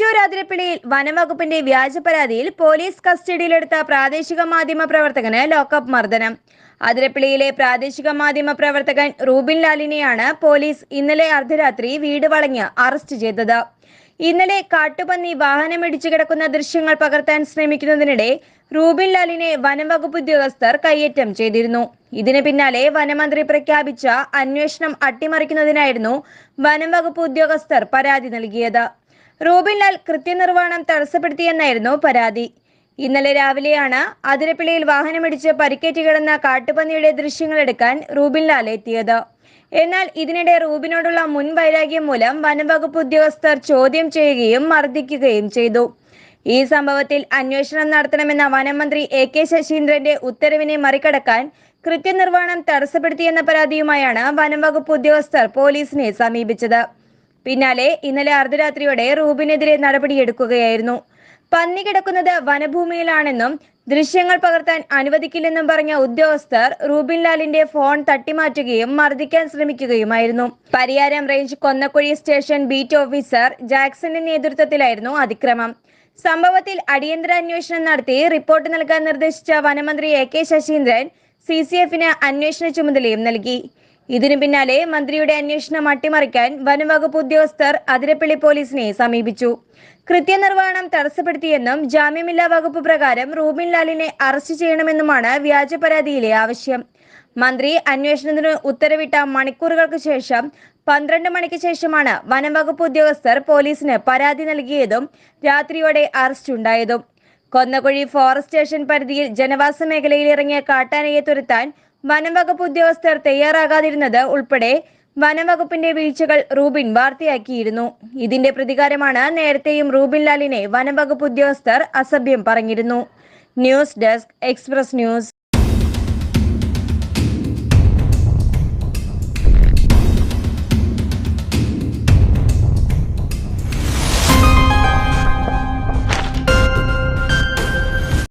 തൃശൂർ അതിരപ്പിള്ളിയിൽ വനംവകുപ്പിന്റെ വ്യാജ പരാതിയിൽ പോലീസ് കസ്റ്റഡിയിലെടുത്ത പ്രാദേശിക മാധ്യമ പ്രവർത്തകന് ലോക്കപ്പ് മർദ്ദനം. അതിരപ്പിള്ളിയിലെ പ്രാദേശിക മാധ്യമ പ്രവർത്തകൻ റൂബിൻ ലാലിനെയാണ് പോലീസ് ഇന്നലെ അർദ്ധരാത്രി വീട് വളഞ്ഞ് അറസ്റ്റ് ചെയ്തത്. ഇന്നലെ കാട്ടുപന്നി വാഹനമിടിച്ചു കിടക്കുന്ന ദൃശ്യങ്ങൾ പകർത്താൻ ശ്രമിക്കുന്നതിനിടെ റൂബിൻ ലാലിനെ വനംവകുപ്പ് ഉദ്യോഗസ്ഥർ കയ്യേറ്റം ചെയ്തിരുന്നു. ഇതിന് പിന്നാലെ വനമന്ത്രി പ്രഖ്യാപിച്ച അന്വേഷണം അട്ടിമറിക്കുന്നതിനായിരുന്നു വനംവകുപ്പ് ഉദ്യോഗസ്ഥർ പരാതി നൽകിയത്. റൂബിൻ ലാൽ കൃത്യനിർവഹണം തടസ്സപ്പെടുത്തിയെന്നായിരുന്നു പരാതി. ഇന്നലെ രാവിലെയാണ് അതിരപ്പിള്ളിയിൽ വാഹനമിടിച്ച് പരിക്കേറ്റ് കിടന്ന കാട്ടുപന്നിയുടെ ദൃശ്യങ്ങൾ എടുക്കാൻ റൂബിൻ ലാൽ എത്തിയത്. എന്നാൽ ഇതിനിടെ റൂബിനോടുള്ള മുൻ വൈരാഗ്യം മൂലം വനംവകുപ്പ് ഉദ്യോഗസ്ഥർ ചോദ്യം ചെയ്യുകയും മർദ്ദിക്കുകയും ചെയ്തു. ഈ സംഭവത്തിൽ അന്വേഷണം നടത്തണമെന്ന വനമന്ത്രി AK ശശീന്ദ്രന്റെ ഉത്തരവിനെ മറികടക്കാൻ കൃത്യനിർവഹണം തടസ്സപ്പെടുത്തിയെന്ന പരാതിയുമായാണ് വനംവകുപ്പ് ഉദ്യോഗസ്ഥർ പോലീസിനെ സമീപിച്ചത്. പിന്നാലെ ഇന്നലെ അർദ്ധരാത്രിയോടെ റൂബിനെതിരെ നടപടിയെടുക്കുകയായിരുന്നു. പന്നി കിടക്കുന്നത് വനഭൂമിയിലാണെന്നും ദൃശ്യങ്ങൾ പകർത്താൻ അനുവദിക്കില്ലെന്നും പറഞ്ഞ ഉദ്യോഗസ്ഥർ റൂബിൻ ലാലിന്റെ ഫോൺ തട്ടിമാറ്റുകയും മർദ്ദിക്കാൻ ശ്രമിക്കുകയുമായിരുന്നു. Pariyaram range Konnakkuzhi station beat officer ജാക്സന്റെ നേതൃത്വത്തിലായിരുന്നു അതിക്രമം. സംഭവത്തിൽ അടിയന്തര അന്വേഷണം നടത്തി റിപ്പോർട്ട് നൽകാൻ നിർദ്ദേശിച്ച വനമന്ത്രി AK ശശീന്ദ്രൻ CCFന് അന്വേഷണ ചുമതലയും നൽകി. ഇതിനു പിന്നാലെ മന്ത്രിയുടെ അന്വേഷണം അട്ടിമറിക്കാൻ വനംവകുപ്പ് ഉദ്യോഗസ്ഥർ അതിരപ്പിള്ളി പോലീസിനെ സമീപിച്ചു. കൃത്യനിർവഹണം തടസ്സപ്പെടുത്തിയെന്നും ജാമ്യമില്ലാ വകുപ്പ് പ്രകാരം റൂബിൻ ലാലിനെ അറസ്റ്റ് ചെയ്യണമെന്നുമാണ് വ്യാജ പരാതിയിലെ ആവശ്യം. മന്ത്രി അന്വേഷണത്തിന് ഉത്തരവിട്ട മണിക്കൂറുകൾക്ക് ശേഷം 12 മണിക്ക് ശേഷമാണ് വനംവകുപ്പ് ഉദ്യോഗസ്ഥർ പോലീസിന് പരാതി നൽകിയതും രാത്രിയോടെ അറസ്റ്റ് ഉണ്ടായതും. കൊന്നക്കുഴി ഫോറസ്റ്റ് സ്റ്റേഷൻ പരിധിയിൽ ജനവാസ മേഖലയിൽ ഇറങ്ങിയ കാട്ടാനയെ തുരത്താൻ വനംവകുപ്പ് ഉദ്യോഗസ്ഥർ തയ്യാറാകാതിരുന്നത് ഉൾപ്പെടെ വനംവകുപ്പിന്റെ വീഴ്ചകൾ റൂബിൻ വാർത്തയാക്കിയിരുന്നു. ഇതിന്റെ പ്രതികാരമാണ് നേരത്തെയും റൂബിൻ ലാലിനെ വനംവകുപ്പ് ഉദ്യോഗസ്ഥർ അസഭ്യം പറഞ്ഞിരുന്നു. News desk express news.